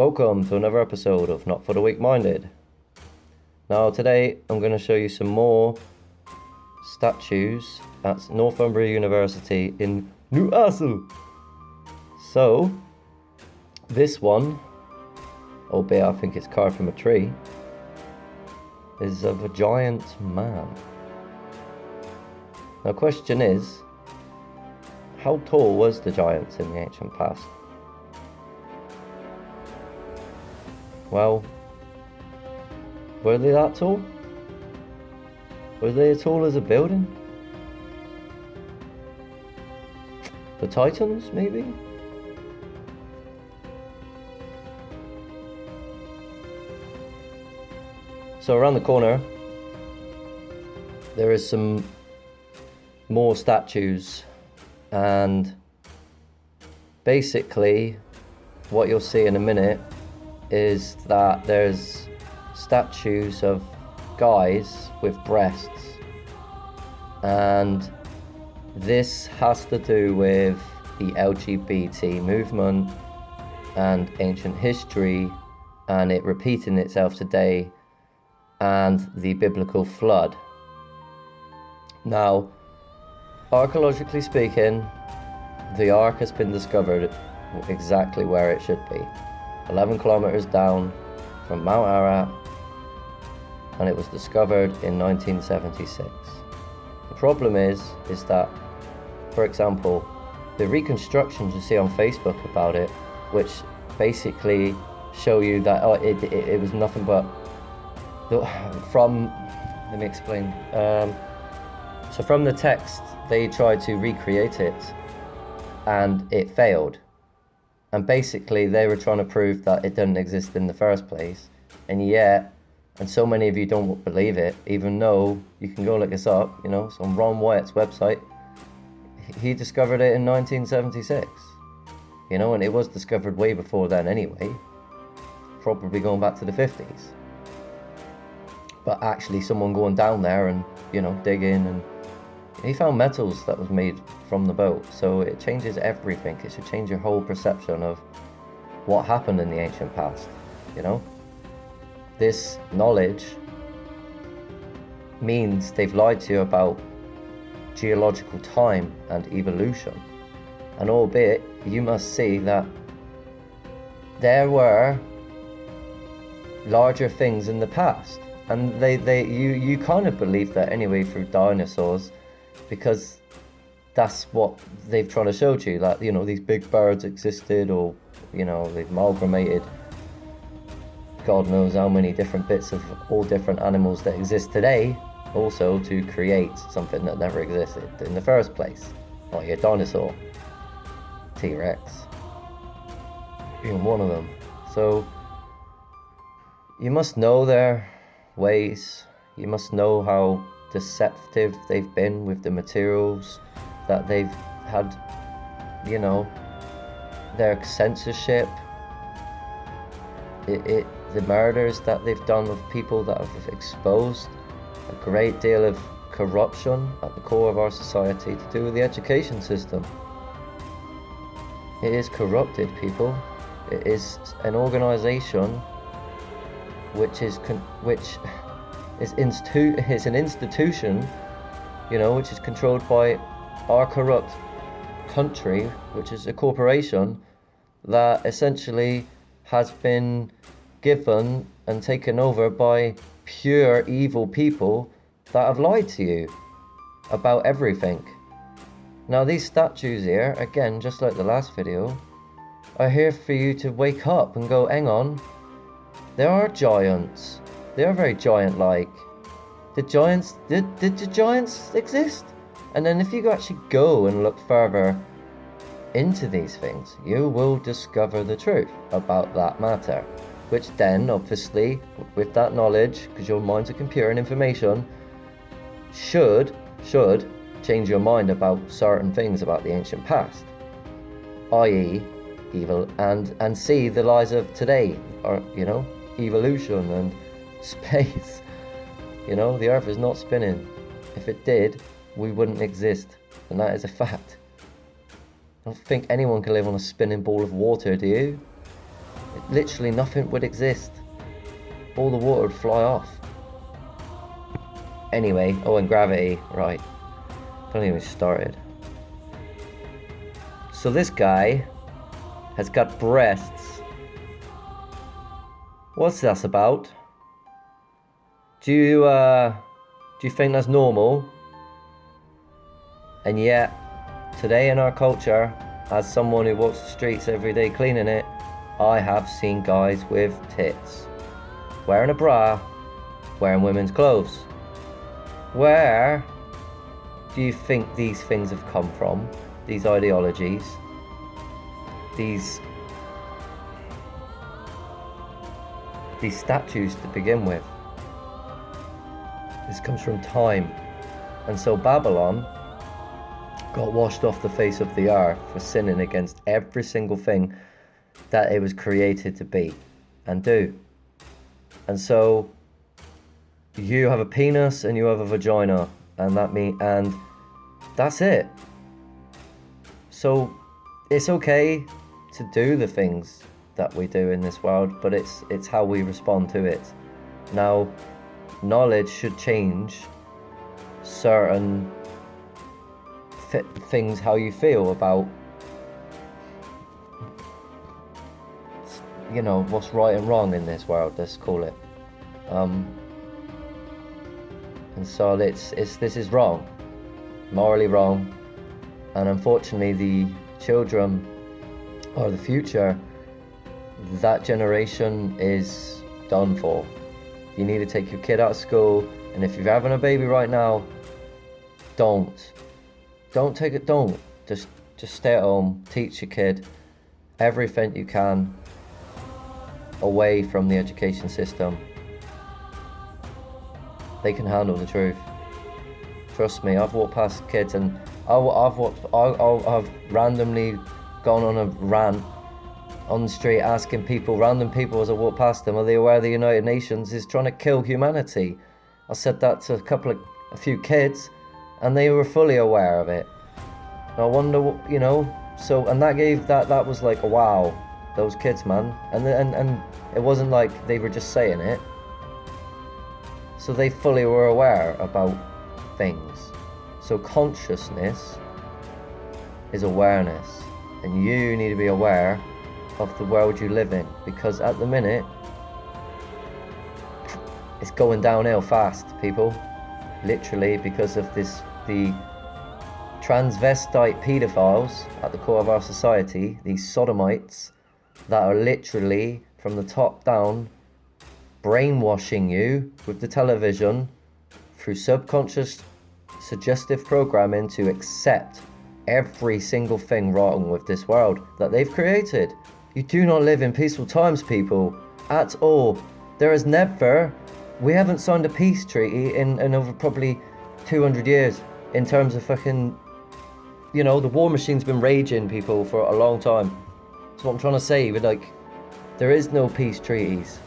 Welcome to another episode of Not for the Weak-Minded. Now today I'm going to show you some more statues at Northumbria University in Newcastle. So this one, albeit I think it's carved from a tree, is of a giant man. Now the question is, how tall was the giants in the ancient past? Well, were they that tall? Were they as tall as a building? The Titans, maybe? So around the corner, there is some more statues, and basically what you'll see in a minute is that there's statues of guys with breasts, and this has to do with the LGBT movement and ancient history, and it repeating itself today, and the biblical flood. Now, archaeologically speaking, the ark has been discovered exactly where it should be, 11 kilometers down from Mount Ararat, and it was discovered in 1976. The problem is that, for example, the reconstructions you see on Facebook about it, which basically show you that it was nothing but let me explain. So from the text, they tried to recreate it and it failed. And basically they were trying to prove that it didn't exist in the first place. And yet, and so many of you don't believe it, even though you can go look this up, you know, it's on Ron Wyatt's website. He discovered it in 1976, you know, and it was discovered way before then anyway, probably going back to the 50s. But actually someone going down there and, you know, digging, and he found metals that was made from the boat. So it changes everything. It should change your whole perception of what happened in the ancient past, you know. This knowledge means they've lied to you about geological time and evolution. And albeit you must see that there were larger things in the past. And you kind of believe that anyway through dinosaurs, because that's what they've tried to show you, that, you know, these big birds existed, or, you know, they've amalgamated God knows how many different bits of all different animals that exist today also to create something that never existed in the first place, like a dinosaur, T-Rex being one of them. So you must know their ways, you must know how deceptive they've been with the materials that they've had, you know, their censorship, the murders that they've done of people that have exposed a great deal of corruption at the core of our society to do with the education system. It is corrupted, people. It is an organization which is an institution, you know, which is controlled by our corrupt country, which is a corporation that essentially has been given and taken over by pure evil people that have lied to you about everything. Now these statues here, again, just like the last video, are here for you to wake up and go, hang on, there are giants. They are very giant-like. Did the giants exist? And then if you actually go and look further into these things, you will discover the truth about that matter, which then, obviously, with that knowledge, because your mind's a computer and information, should change your mind about certain things about the ancient past, i.e. evil, and see the lies of today, or, you know, evolution and space. You know, the earth is not spinning. If it did, we wouldn't exist, and that is a fact. I don't think anyone can live on a spinning ball of water, do you? Literally nothing would exist. All the water would fly off. Anyway, oh, and gravity, right. Don't even started. So this guy has got breasts. What's that about? Do you think that's normal? And yet, today in our culture, as someone who walks the streets every day cleaning it, I have seen guys with tits, wearing a bra, wearing women's clothes. Where do you think these things have come from? These ideologies? These statues to begin with? This comes from time. And so Babylon got washed off the face of the earth for sinning against every single thing that it was created to be and do. And so you have a penis and you have a vagina, and that's it. So it's okay to do the things that we do in this world, but it's how we respond to it. Now, knowledge should change certain things, how you feel about, you know, what's right and wrong in this world, let's call it. And so this is wrong, morally wrong, and unfortunately the children or the future, that generation is done for. You need to take your kid out of school, and if you're having a baby right now, don't take it. Don't just stay at home. Teach your kid everything you can away from the education system. They can handle the truth. Trust me. I've walked past kids, and I've randomly gone on a rant on the street asking random people as I walk past them, are they aware the United Nations is trying to kill humanity? I said that to a few kids, and they were fully aware of it. I wonder, you know, so, and that was like, wow, those kids, man. And it wasn't like they were just saying it. So they fully were aware about things. So consciousness is awareness, and you need to be aware of the world you live in, because at the minute it's going downhill fast, people, literally, because of the transvestite pedophiles at the core of our society, these sodomites that are literally from the top down brainwashing you with the television through subconscious suggestive programming to accept every single thing wrong with this world that they've created. You do not live in peaceful times, people, at all. We haven't signed a peace treaty in over probably 200 years in terms of fucking, you know, the war machine's been raging, people, for a long time. That's what I'm trying to say, but like, there is no peace treaties.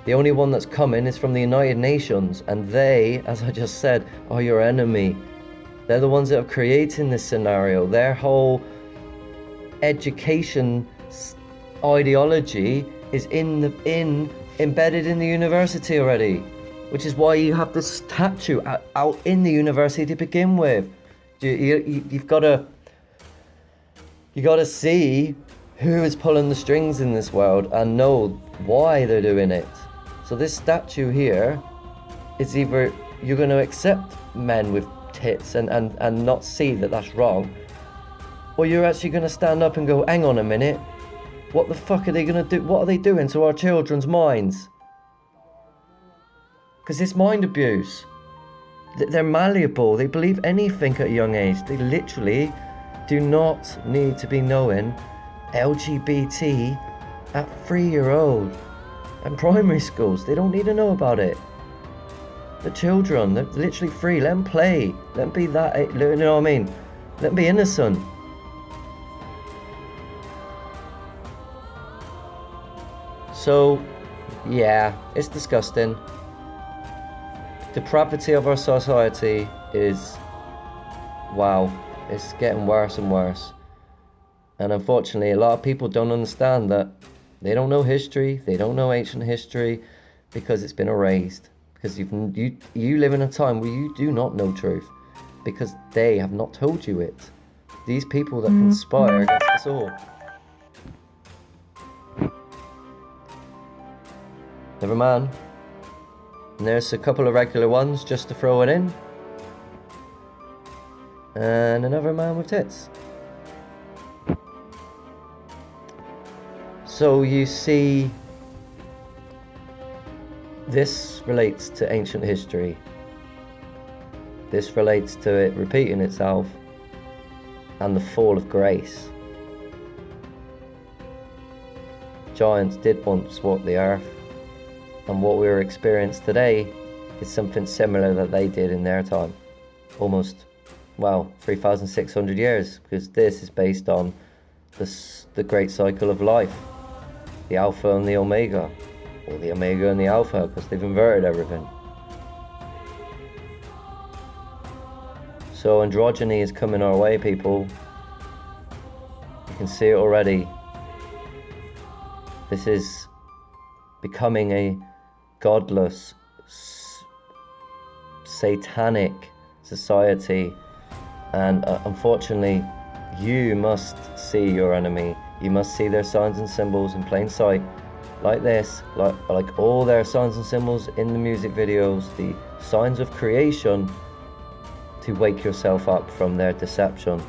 The only one that's coming is from the United Nations, and they, as I just said, are your enemy. They're the ones that are creating this scenario. Their whole education ideology is embedded in the university already, which is why you have this statue out in the university to begin with. You've got to see who is pulling the strings in this world and know why they're doing it. So this statue here is either you're going to accept men with tits and not see that that's wrong, or you're actually going to stand up and go, hang on a minute, what the fuck are they going to do? What are they doing to our children's minds? Because it's mind abuse. They're malleable. They believe anything at a young age. They literally do not need to be knowing LGBT at 3-year-old and primary schools. They don't need to know about it. The children, they're literally free. Let them play. Let them be that, you know what I mean? Let them be innocent. So, yeah, it's disgusting. Depravity of our society is, wow, it's getting worse and worse. And unfortunately, a lot of people don't understand that. They don't know history, they don't know ancient history, because it's been erased. Because you live in a time where you do not know truth, because they have not told you it. These people that conspire against us all. Never mind. And there's a couple of regular ones just to throw it in. And another man with tits. So you see, this relates to ancient history. This relates to it repeating itself and the fall of grace. Giants did once walk the earth, and what we're experiencing today is something similar that they did in their time. Almost, well, 3,600 years, because this is based on the great cycle of life. The Alpha and the Omega, or the Omega and the Alpha, because they've inverted everything. So androgyny is coming our way, people. You can see it already. This is becoming a godless, satanic society, and unfortunately, you must see your enemy. You must see their signs and symbols in plain sight, like this, like all their signs and symbols in the music videos, the signs of creation, to wake yourself up from their deception.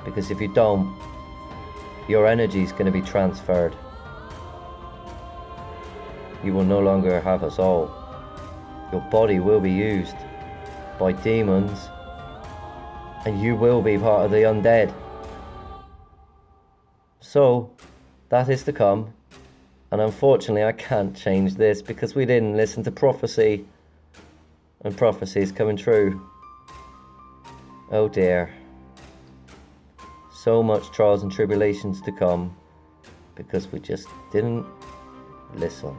Because if you don't, your energy is going to be transferred. You will no longer have us all. Your body will be used by demons, and you will be part of the undead. So, that is to come. And unfortunately, I can't change this because we didn't listen to prophecy. And prophecy is coming true. Oh dear. So much trials and tribulations to come because we just didn't listen.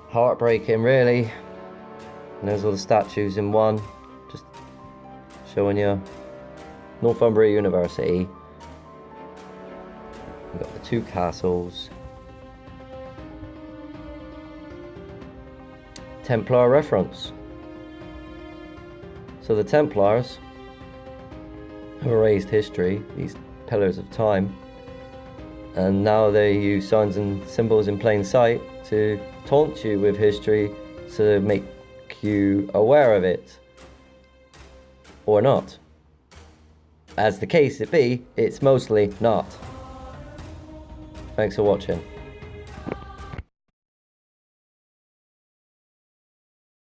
Heartbreaking, really. And there's all the statues in one, just showing you Northumbria University. We've got the two castles. Templar reference. So the Templars have erased history, these pillars of time, and now they use signs and symbols in plain sight to taunt you with history to make you aware of it, or not. As the case it be, it's mostly not. Thanks for watching.